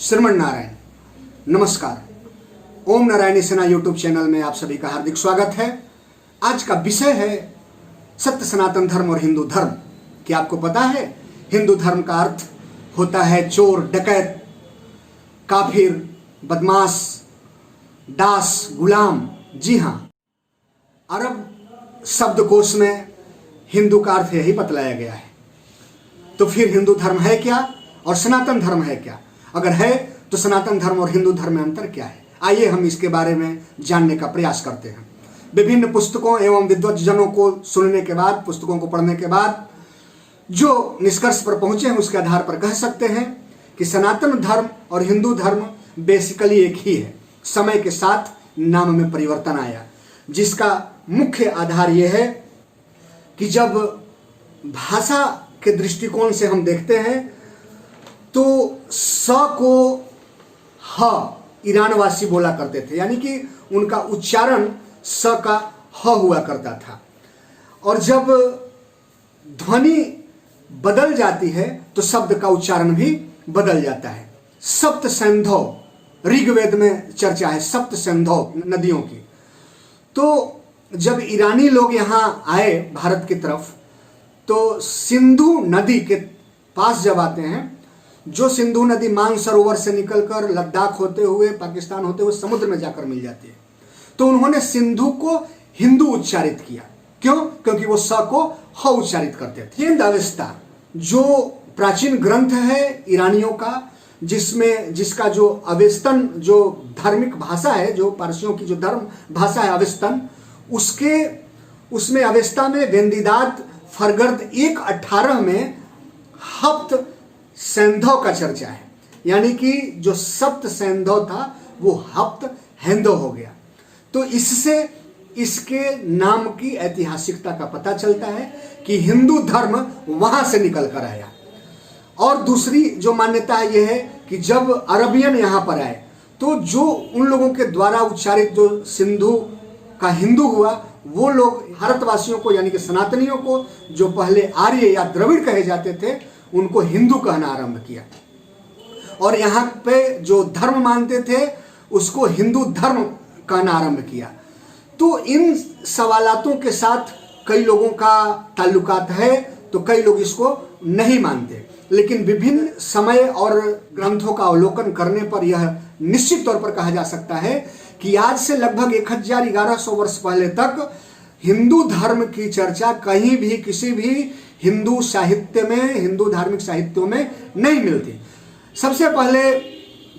श्रीमन नारायण। नमस्कार। ओम नारायणी सेना YouTube channel में आप सभी का हार्दिक स्वागत है। आज का विषय है सत्य सनातन धर्म और हिंदू धर्म। क्या आपको पता है हिंदू धर्म का अर्थ होता है चोर, डकैत, काफिर, बदमाश, दास, गुलाम। जी हाँ, अरब शब्दकोश में हिंदू का अर्थ यही बतलाया गया है। तो फिर हिंदू धर्म है क्या और सनातन धर्म है क्या? अगर है तो सनातन धर्म और हिंदू धर्म में अंतर क्या है? आइए हम इसके बारे में जानने का प्रयास करते हैं। विभिन्न पुस्तकों एवं विद्वज्जनों को सुनने के बाद, पुस्तकों को पढ़ने के बाद जो निष्कर्ष पर पहुंचे हैं उसके आधार पर कह सकते हैं कि सनातन धर्म और हिंदू धर्म बेसिकली एक ही है। समय के साथ नाम में परिवर्तन आया, जिसका मुख्य आधार यह है कि जब भाषा के दृष्टिकोण से हम देखते हैं तो स को ह ईरानवासी बोला करते थे, यानी कि उनका उच्चारण स का ह हुआ करता था। और जब ध्वनि बदल जाती है तो शब्द का उच्चारण भी बदल जाता है। सप्त सैंधव, ऋग्वेद में चर्चा है सप्त सैंधव नदियों की। तो जब ईरानी लोग यहाँ आए भारत की तरफ तो सिंधु नदी के पास जब आते हैं, जो सिंधु नदी मानसरोवर से निकलकर लद्दाख होते हुए, पाकिस्तान होते हुए समुद्र में जाकर मिल जाती है, तो उन्होंने सिंधु को हिंदू उच्चारित किया। क्यों? क्योंकि वो स को ह उच्चारित करते थे। हिंद अवेस्ता जो प्राचीन ग्रंथ है ईरानियों का, जिसका जो अवेस्तन जो धार्मिक भाषा है, जो पारसियों की जो धर्म भाषा है अवेस्तन, उसमें अवेस्ता में वेंदिदात फरगर्द 1:18 में हप्त सैंधव का चर्चा है, यानी कि जो सप्त सैंधव था वो हप्त हैंदव हो गया। तो इससे इसके नाम की ऐतिहासिकता का पता चलता है कि हिंदू धर्म वहां से निकल कर आया। और दूसरी जो मान्यता है यह है कि जब अरबियन यहां पर आए तो जो उन लोगों के द्वारा उच्चारित जो सिंधु का हिंदू हुआ, वो लोग भारतवासियों को यानी कि सनातनियों को, जो पहले आर्य या द्रविड़ कहे जाते थे, उनको हिंदू कहना आरंभ किया। और यहाँ पे जो धर्म मानते थे उसको हिंदू धर्म कहना आरंभ किया। तो इन सवालातों के साथ कई लोगों का ताल्लुकात है, तो कई लोग इसको नहीं मानते। लेकिन विभिन्न समय और ग्रंथों का अवलोकन करने पर यह निश्चित तौर पर कहा जा सकता है कि आज से लगभग 1100 वर्ष पहले तक हिंदू धर्म की चर्चा कहीं भी किसी भी हिंदू साहित्य में, हिंदू धार्मिक साहित्यों में नहीं मिलती। सबसे पहले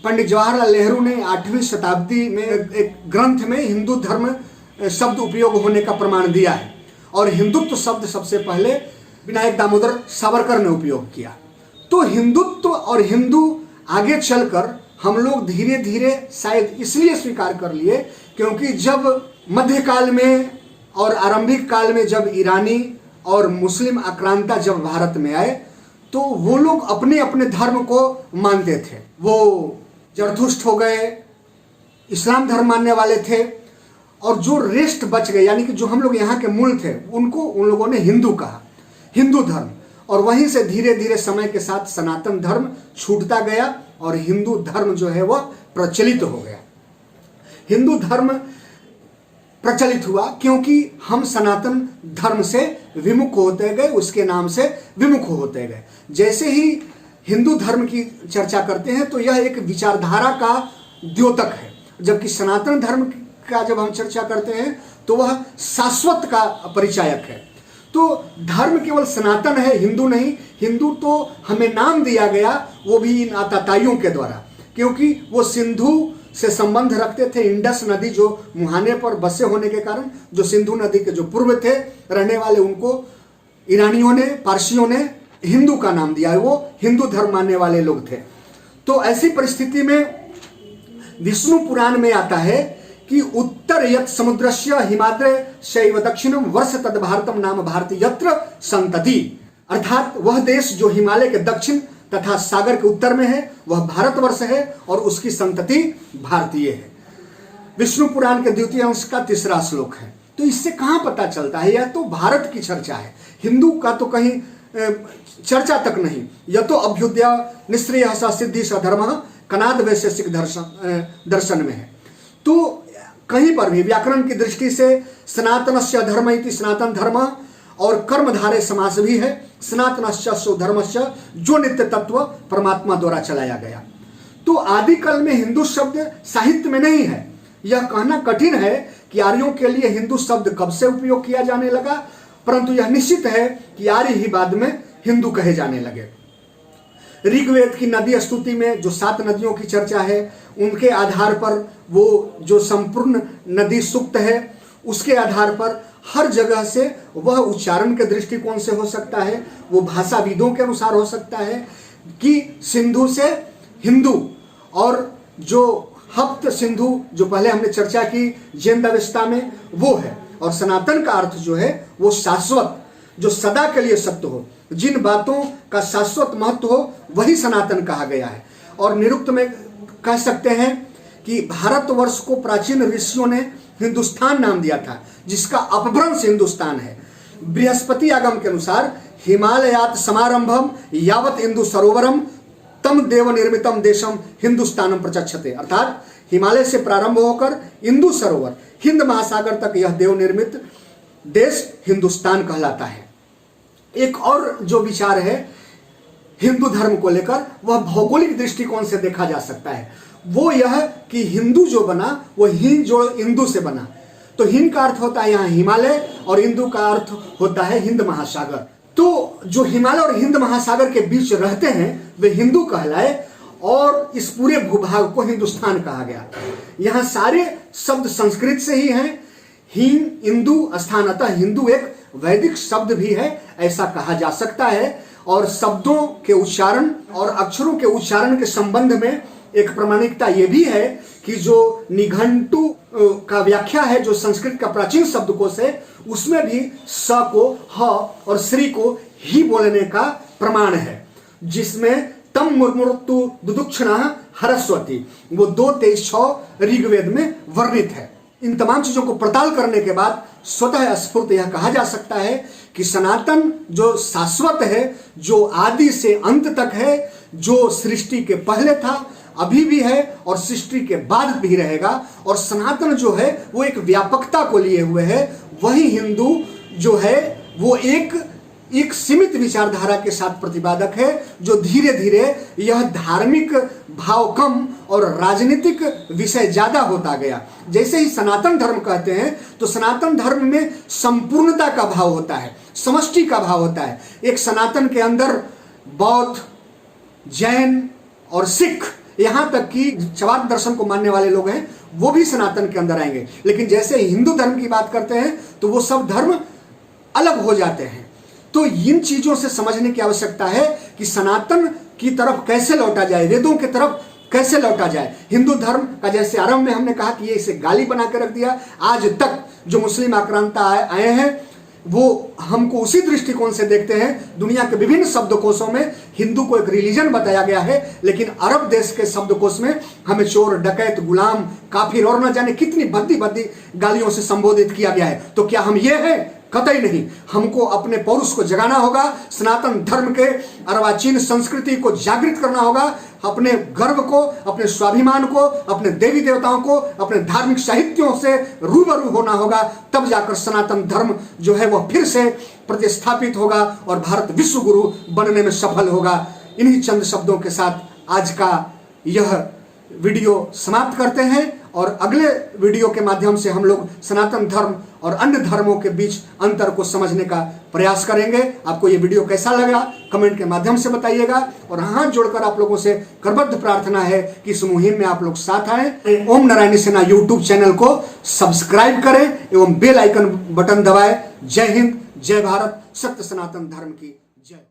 पंडित जवाहरलाल नेहरू ने 8वीं शताब्दी में एक ग्रंथ में हिंदू धर्म शब्द उपयोग होने का प्रमाण दिया है। और हिंदुत्व शब्द सबसे पहले विनायक दामोदर सावरकर ने उपयोग किया। तो हिंदुत्व और हिंदू आगे चलकर हम लोग धीरे धीरे शायद इसलिए स्वीकार कर लिए क्योंकि जब मध्यकाल में और आरंभिक काल में जब ईरानी और मुस्लिम आक्रांता जब भारत में आए तो वो लोग अपने अपने धर्म को मानते थे। वो जरथुष्ट हो गए, इस्लाम धर्म मानने वाले थे, और जो रेस्ट बच गए यानी कि जो हम लोग यहाँ के मूल थे उनको उन लोगों ने हिंदू कहा, हिंदू धर्म। और वहीं से धीरे धीरे समय के साथ सनातन धर्म छूटता गया और हिंदू धर्म जो है वह प्रचलित हो गया। हिंदू धर्म प्रचलित हुआ क्योंकि हम सनातन धर्म से विमुख होते गए, उसके नाम से विमुख होते गए। जैसे ही हिंदू धर्म की चर्चा करते हैं तो यह एक विचारधारा का द्योतक है, जबकि सनातन धर्म का जब हम चर्चा करते हैं तो वह शाश्वत का परिचायक है। तो धर्म केवल सनातन है, हिंदू नहीं। हिंदू तो हमें नाम दिया गया वो भी इन आताताइयों के द्वारा, क्योंकि वो सिंधु से संबंध रखते थे। इंडस नदी जो मुहाने पर बसे होने के कारण जो सिंधु नदी के जो पूर्व थे रहने वाले, उनको ईरानियों ने, पारसियों ने हिंदू का नाम दिया, वो हिंदू धर्म मानने वाले लोग थे। तो ऐसी परिस्थिति में विष्णु पुराण में आता है कि उत्तर यत् समुद्रस्य हिमाद्रे शैव दक्षिणम वर्ष तद भारतम नाम भारती यत्र संतति, अर्थात वह देश जो हिमालय के दक्षिण तथा सागर के उत्तर में है वह भारतवर्ष है और उसकी संतति भारतीय है। विष्णु पुराण के द्वितीय अंश का 3रा श्लोक है। तो इससे कहां पता चलता है? यह तो भारत की चर्चा है, हिंदू का तो कहीं चर्चा तक नहीं। यतो अभ्युदय निश्रेयः स सिद्धि स धर्मः कनाद वैशेषिक दर्शन में है। तो कहीं पर भी व्याकरण की दृष्टि से सनातनस्य धर्म इति सनातन धर्म और कर्मधारे समास भी है। सनातनस्य सो धर्मस्य, जो नित्य तत्व परमात्मा द्वारा चलाया गया। तो आदिकाल में हिंदू शब्द साहित्य में नहीं है। यह कहना कठिन है कि आर्यों के लिए हिंदू शब्द कब से उपयोग किया जाने लगा, परंतु यह निश्चित है कि आर्य ही बाद में हिंदू कहे जाने लगे। ऋग्वेद की नदी स्तुति में जो 7 नदियों की चर्चा है, उनके आधार पर वो जो संपूर्ण नदी सूक्त है, उसके आधार पर हर जगह से वह उच्चारण के दृष्टिकोण से हो सकता है, वो भाषाविदों के अनुसार हो सकता है कि सिंधु से हिंदू, और जो हप्त सिंधु जो पहले हमने चर्चा की जैन अवस्था में, वो है। और सनातन का अर्थ जो है वो शाश्वत, जो सदा के लिए सत्य हो, जिन बातों का शाश्वत महत्व हो, वही सनातन कहा गया है। और निरुक्त में कह सकते हैं कि भारतवर्ष को प्राचीन ऋषियों ने हिंदुस्तान नाम दिया था, जिसका अपभ्रंश हिंदुस्तान है। बृहस्पति आगम के अनुसार हिमालयात समारंभम यावत इंदु सरोवरम तम देव निर्मितम देशम हिंदुस्तानम प्रचक्षते, अर्थात हिमालय से प्रारंभ होकर इंदु सरोवर हिंद महासागर तक यह देव निर्मित देश हिंदुस्तान कहलाता है। एक और जो विचार है हिंदू धर्म को लेकर, वह भौगोलिक दृष्टिकोण से देखा जा सकता है। वो यह कि हिंदू जो बना वो हिंद जो इंदु से बना, तो हिंद का अर्थ होता है यहाँ हिमालय और इंदु का अर्थ होता है हिंद महासागर। तो जो हिमालय और हिंद महासागर के बीच रहते हैं वे हिंदू कहलाए, और इस पूरे भूभाग को हिंदुस्तान कहा गया। यहाँ सारे शब्द संस्कृत से ही हैं। हिंद इंदु स्थान, अतः हिंदू एक वैदिक शब्द भी है, ऐसा कहा जा सकता है। और शब्दों के उच्चारण और अक्षरों के उच्चारण के संबंध में एक प्रामाणिकता यह भी है कि जो निघंटु का व्याख्या है, जो संस्कृत का प्राचीन शब्दकोश है, उसमें भी स को ह और श्री को ही बोलने का प्रमाण है, जिसमें तम मुर्मुर्तु दुदुक्षणा हरस्वती, वो 2:23 ऋग्वेद में वर्णित है। इन तमाम चीजों को पड़ताल करने के बाद स्वतः स्फूर्त यह कहा जा सकता है कि सनातन जो शाश्वत है, जो आदि से अंत तक है, जो सृष्टि के पहले था, अभी भी है और सृष्टि के बाद भी रहेगा। और सनातन जो है वो एक व्यापकता को लिए हुए है। वही हिंदू जो है वो एक सीमित विचारधारा के साथ प्रतिपादक है, जो धीरे धीरे यह धार्मिक भाव कम और राजनीतिक विषय ज्यादा होता गया। जैसे ही सनातन धर्म कहते हैं तो सनातन धर्म में संपूर्णता का भाव होता है, समष्टि का भाव होता है। एक सनातन के अंदर बौद्ध, जैन और सिख, यहाँ तक कि शैवाल दर्शन को मानने वाले लोग हैं, वो भी सनातन के अंदर आएंगे। लेकिन जैसे हिंदू धर्म की बात करते हैं तो वो सब धर्म अलग हो जाते हैं। तो इन चीजों से समझने की आवश्यकता है कि सनातन की तरफ कैसे लौटा जाए, वेदों की तरफ कैसे लौटा जाए। हिंदू धर्म का जैसे आरंभ में हमने कहा कि ये इसे गाली बना के रख दिया, आज तक जो मुस्लिम आक्रांता आए हैं वो हमको उसी दृष्टिकोण से देखते हैं। दुनिया के विभिन्न शब्दकोशों में हिंदू को एक रिलीजन बताया गया है, लेकिन अरब देश के शब्दकोश में हमें चोर, डकैत, गुलाम, काफिर और न जाने कितनी भद्दी भद्दी गालियों से संबोधित किया गया है। तो क्या हम ये हैं? कतई नहीं। हमको अपने पौरुष को जगाना होगा, सनातन धर्म के अर्वाचीन संस्कृति को जागृत करना होगा, अपने गर्व को, अपने स्वाभिमान को, अपने देवी देवताओं को, अपने धार्मिक साहित्यों से रूबरू होना होगा। तब जाकर सनातन धर्म जो है वह फिर से प्रतिस्थापित होगा और भारत विश्व गुरु बनने में सफल होगा। इन्हीं चंद शब्दों के साथ आज का यह वीडियो समाप्त करते हैं और अगले वीडियो के माध्यम से हम लोग सनातन धर्म और अन्य धर्मों के बीच अंतर को समझने का प्रयास करेंगे। आपको ये वीडियो कैसा लगा कमेंट के माध्यम से बताइएगा और हाथ जोड़कर आप लोगों से करबद्ध प्रार्थना है कि इस मुहिम में आप लोग साथ आए। ओम नारायण सेना यूट्यूब चैनल को सब्सक्राइब करें एवं बेल आइकन बटन दबाएं। जय हिंद, जय भारत, सत्य सनातन धर्म की जय।